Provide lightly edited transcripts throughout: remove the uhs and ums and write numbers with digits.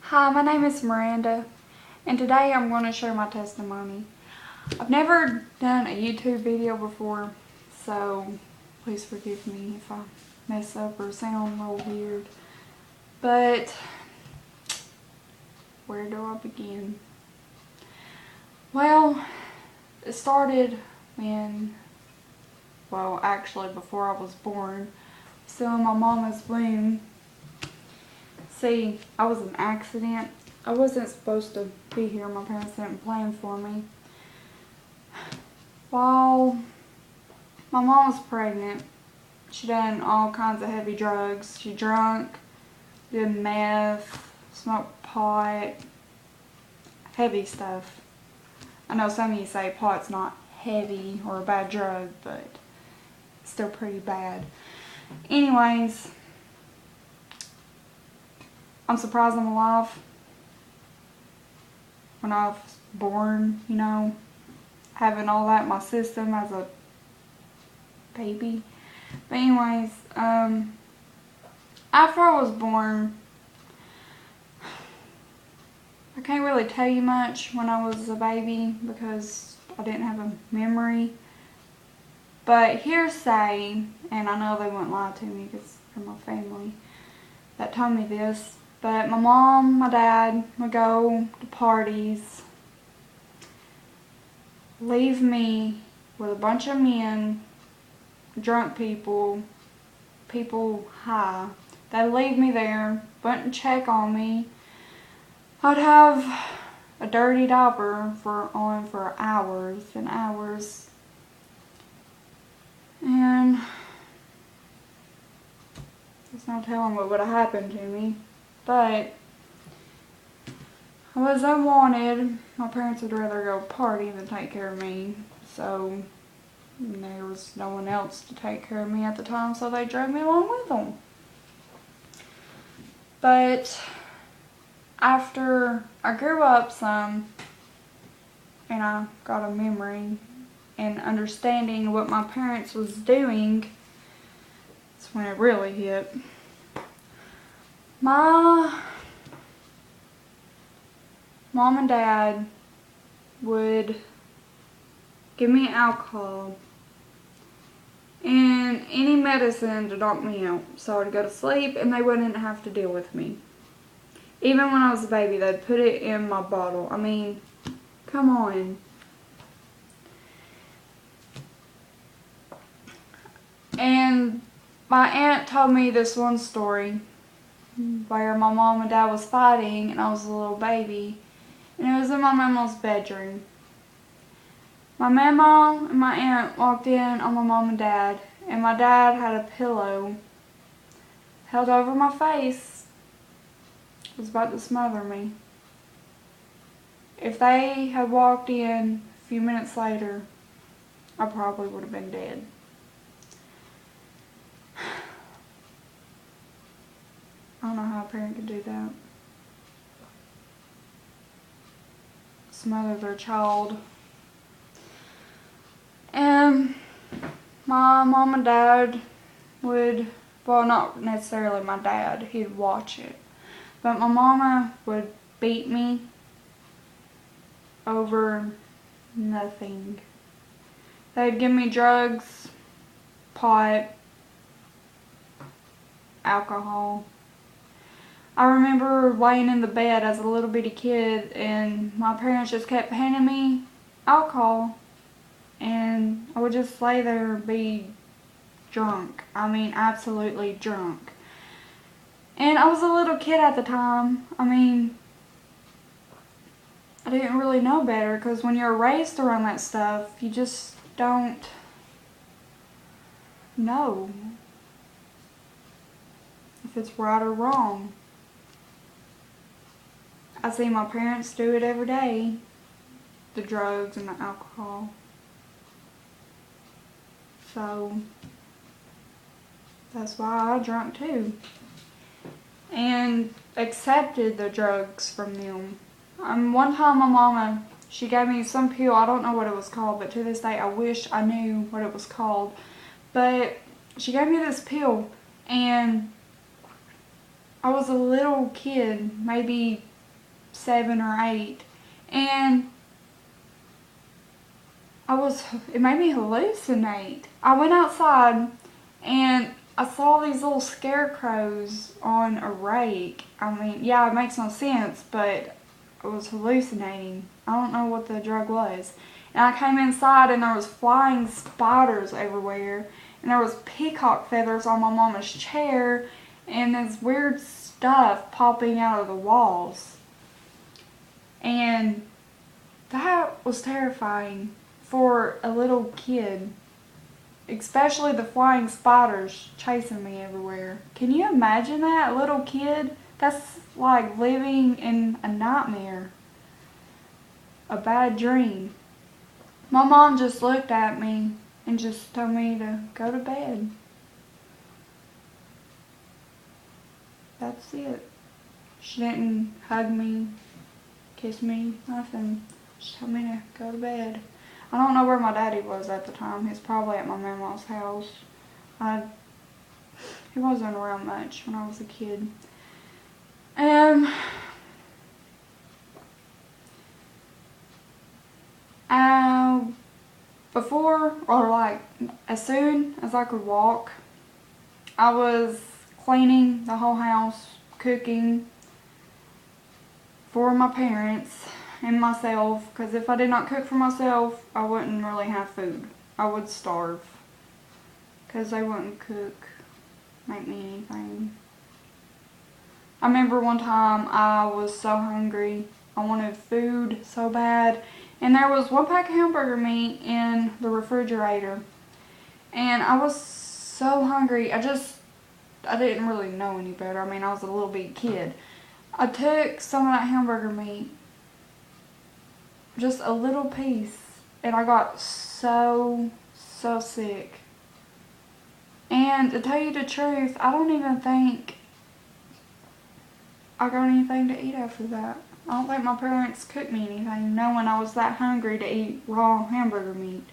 Hi, my name is Miranda, and today I'm going to share my testimony. I've never done a YouTube video before, so please forgive me if I mess up or sound a little weird. But where do I begin? Well, it started actually before I was born, still in my mama's womb. See, I was an accident. I wasn't supposed to be here. My parents didn't plan for me. While my mom was pregnant, she done all kinds of heavy drugs. She drank, did meth, smoked pot, heavy stuff. I know some of you say pot's not heavy or a bad drug, but it's still pretty bad. Anyways, I'm surprised I'm alive. When I was born, having all that in my system as a baby. But anyways, after I was born, I can't really tell you much when I was a baby because I didn't have a memory. But hearsay, and I know they wouldn't lie to me because they're my family that told me this, but my mom, my dad would go to parties, leave me with a bunch of men, drunk people high. They'd leave me there, wouldn't check on me. I'd have a dirty diaper on for hours and hours. And there's no telling what would have happened to me. But I was unwanted. My parents would rather go party than take care of me. So there was no one else to take care of me at the time, so they drove me along with them. But after I grew up some and I got a memory and understanding what my parents was doing, that's when it really hit. My mom and dad would give me alcohol and any medicine to knock me out so I'd go to sleep and they wouldn't have to deal with me. Even when I was a baby, they'd put it in my bottle. I mean, come on. And my aunt told me this one story where my mom and dad was fighting and I was a little baby, and it was in my mama's bedroom. My mama and my aunt walked in on my mom and dad, and my dad had a pillow held over my face. It was about to smother me. If they had walked in a few minutes later, I probably would have been dead. I don't know how a parent could do that. Smother their child. And my mom and dad would, well, not necessarily my dad, he'd watch it. But my mama would beat me over nothing. They'd give me drugs, pot, alcohol. I remember laying in the bed as a little bitty kid and my parents just kept handing me alcohol and I would just lay there and be drunk. I mean, absolutely drunk. And I was a little kid at the time. I mean, I didn't really know better because when you're raised around that stuff, you just don't know if it's right or wrong. I see my parents do it every day, the drugs and the alcohol. So that's why I drank too. And accepted the drugs from them. One time my mama, she gave me some pill, I don't know what it was called, but to this day I wish I knew what it was called. But she gave me this pill and I was a little kid, maybe 7 or 8. And it made me hallucinate. I went outside and I saw these little scarecrows on a rake. I mean, yeah, it makes no sense, but I was hallucinating. I don't know what the drug was. And I came inside and there was flying spiders everywhere. And there was peacock feathers on my mama's chair. And this weird stuff popping out of the walls. And that was terrifying for a little kid. Especially the flying spiders chasing me everywhere. Can you imagine that? A little kid? That's like living in a nightmare. A bad dream. My mom just looked at me and just told me to go to bed. That's it. She didn't hug me, kiss me, nothing. She told me to go to bed. I don't know where my daddy was at the time. He was probably at my mama's house. He wasn't around much when I was a kid. Before, or like as soon as I could walk, I was cleaning the whole house, cooking for my parents and myself, because if I did not cook for myself, I wouldn't really have food. I would starve, because they wouldn't cook, make me anything. I remember one time I was so hungry, I wanted food so bad, and there was one pack of hamburger meat in the refrigerator, and I was so hungry. I didn't really know any better. I mean, I was a little bitty kid. I took some of that hamburger meat, just a little piece, and I got so sick. And to tell you the truth, I don't even think I got anything to eat after that. I don't think my parents cooked me anything, knowing I was that hungry to eat raw hamburger meat.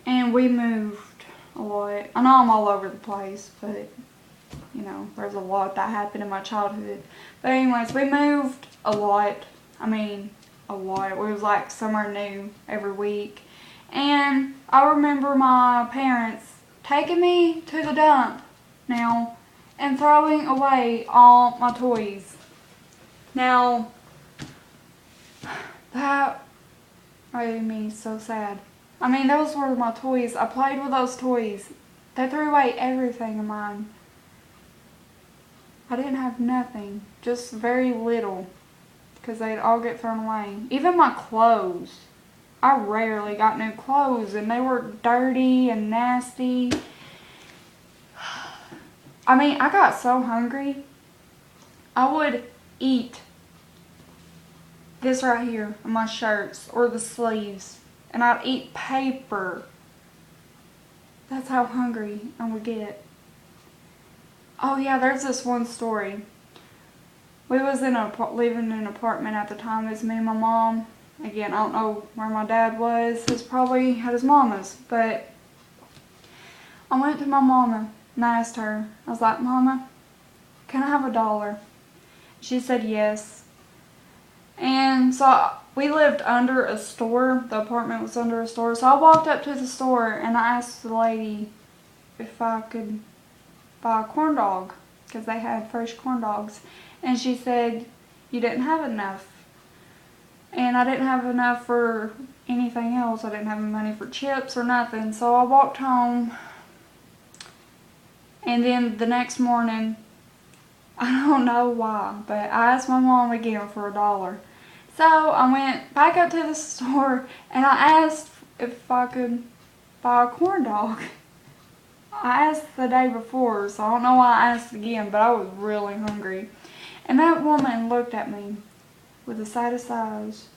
And we moved a lot. I know I'm all over the place, but you know, there's a lot that happened in my childhood. But anyways, we moved a lot. I mean, a lot. It was like somewhere new every week. And I remember my parents taking me to the dump now and throwing away all my toys. Now, that made me so sad. I mean, those were my toys. I played with those toys. They threw away everything of mine. I didn't have nothing, just very little, because they'd all get thrown away. Even my clothes. I rarely got new clothes, and they were dirty and nasty. I mean, I got so hungry, I would eat this right here on my shirts or the sleeves, and I'd eat paper. That's how hungry I would get. Oh yeah, there's this one story. We was living in an apartment at the time. It was me and my mom. Again, I don't know where my dad was. He was probably at his mama's. But I went to my mama and I asked her. I was like, Mama, can I have $1? She said yes. And so we lived under a store. The apartment was under a store. So I walked up to the store and I asked the lady if I could buy a corn dog, because they had fresh corn dogs. And she said, you didn't have enough. And I didn't have enough for anything else. I didn't have any money for chips or nothing. So I walked home. And then the next morning, I don't know why, but I asked my mom again for $1. So I went back up to the store and I asked if I could buy a corn dog. I asked the day before, so I don't know why I asked again, but I was really hungry. And that woman looked at me with the saddest eyes,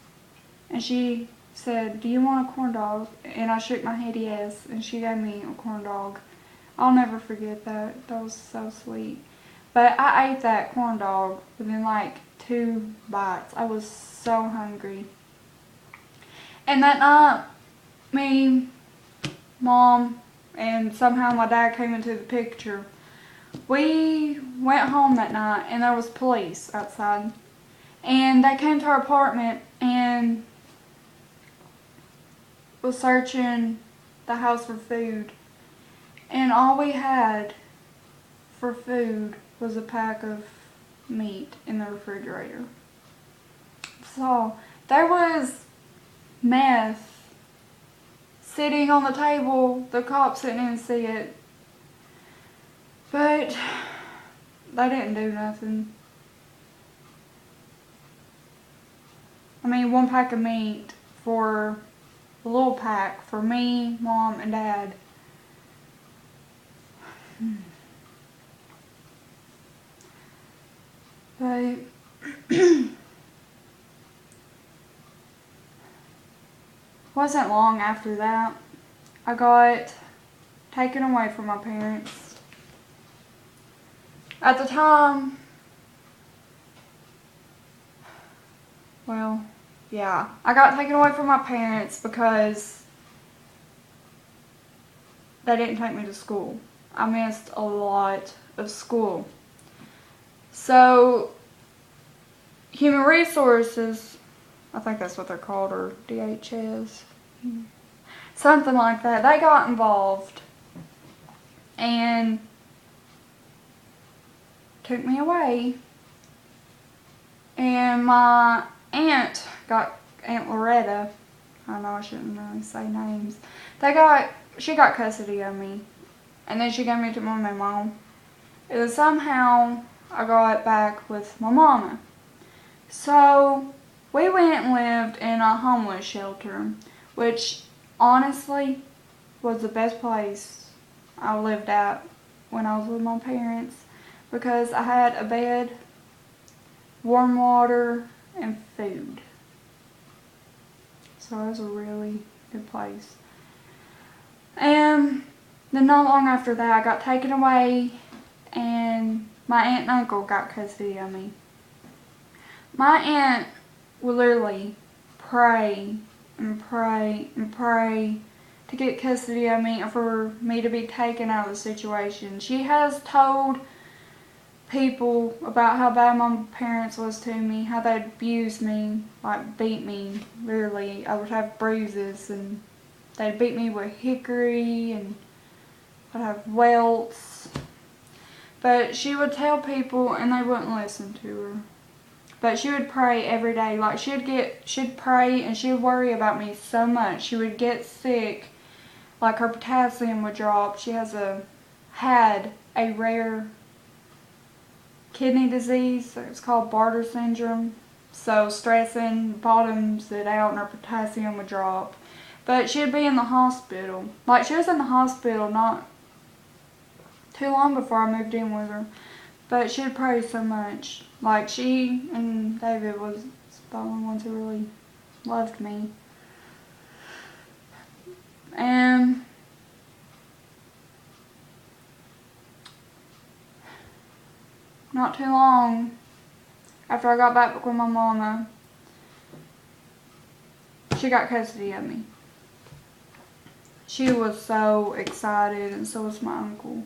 and she said, do you want a corn dog? And I shook my head yes, and she gave me a corn dog. I'll never forget that. That was so sweet. But I ate that corn dog within like 2 bites. I was so hungry. And that night, me, Mom, and somehow my dad came into the picture. We went home that night and there was police outside. And they came to our apartment and was searching the house for food. And all we had for food was a pack of meat in the refrigerator. So there was meth sitting on the table. The cops didn't see it. But they didn't do nothing. I mean, one pack of meat for a little pack for me, Mom, and Dad. But wasn't long after that, I got taken away from my parents. At the time, well, yeah, I got taken away from my parents because they didn't take me to school. I missed a lot of school. So, Human Resources, I think that's what they're called, or DHS, something like that, they got involved and took me away. And my aunt Aunt Loretta, I know I shouldn't really say names, she got custody of me. And then she gave me to my mom. It was somehow I got back with my mama. So we went and lived in a homeless shelter, which honestly was the best place I lived at when I was with my parents, because I had a bed, warm water, and food. So it was a really good place. And then not long after that, I got taken away and my aunt and uncle got custody of me. My aunt would literally pray and pray and pray to get custody of me and for me to be taken out of the situation. She has told people about how bad my parents was to me, how they abused me, like beat me, literally. I would have bruises and they'd beat me with hickory and I'd have welts. But she would tell people and they wouldn't listen to her. But she would pray every day. Like she'd pray and she would worry about me so much. She would get sick. Like her potassium would drop. She had a rare kidney disease. It's called Bartter syndrome. So stressing bottoms it out and her potassium would drop. But she'd be in the hospital. Like she was in the hospital not too long before I moved in with her. But she'd pray so much. Like she and David was the only ones who really loved me. And not too long after I got back with my mama, she got custody of me. She was so excited and so was my uncle.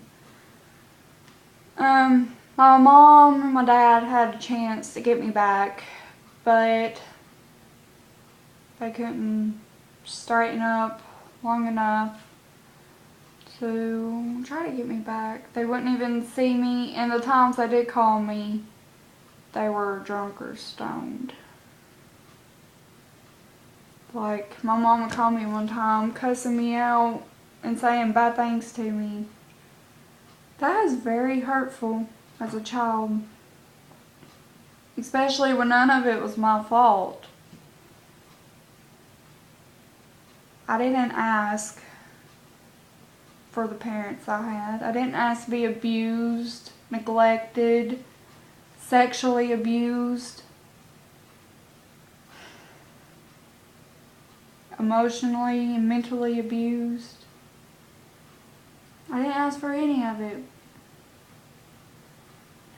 My mom and my dad had a chance to get me back, but they couldn't straighten up long enough to try to get me back. They wouldn't even see me, and the times they did call me, they were drunk or stoned. Like, my mom would call me one time, cussing me out and saying bad things to me. That is very hurtful as a child, especially when none of it was my fault. I didn't ask for the parents I had. I didn't ask to be abused, neglected, sexually abused, emotionally and mentally abused. I didn't ask for any of it.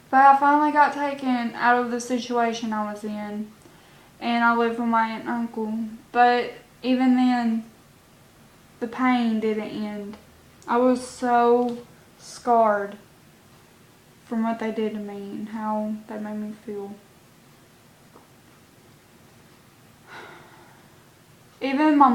But I finally got taken out of the situation I was in, and I lived with my aunt and uncle. But even then, the pain didn't end. I was so scarred from what they did to me and how they made me feel. Even my